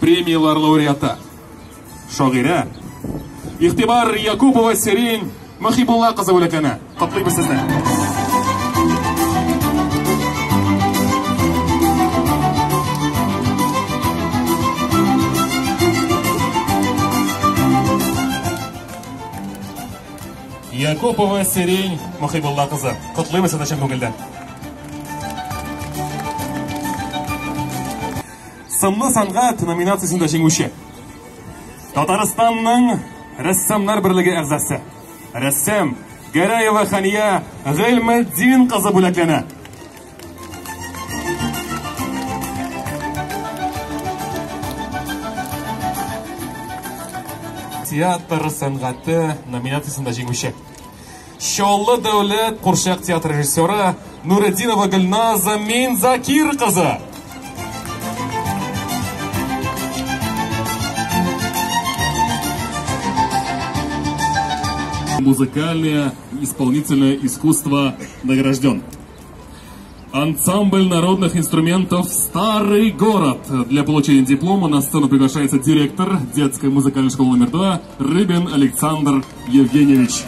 премиялар лауреаты, шағира, Ихтибар Якупова Серин Махибулла қызы бүләкләнә. Котлыйбыз сезне. Якупова Серин Махибулла қызы. Котлыйбыз сезне чын күңелдән. Сынлы сәнгать номинациясында җиңүче. Татарстанның рәссамнар берлеге әгъзасы. Рәссам Гәрәева Хания Гыйльметдин кызы бүләкләнә. Театр сәнгате номинациясында җиңүче. Чаллы дәүләт Курчак театр режиссеры Нуретдинова Гөлназа Минзакир кызы. Музыкальное исполнительное искусство награжден. Ансамбль народных инструментов «Старый город». Для получения диплома на сцену приглашается директор детской музыкальной школы номер 2 Рыбин Александр Евгеньевич.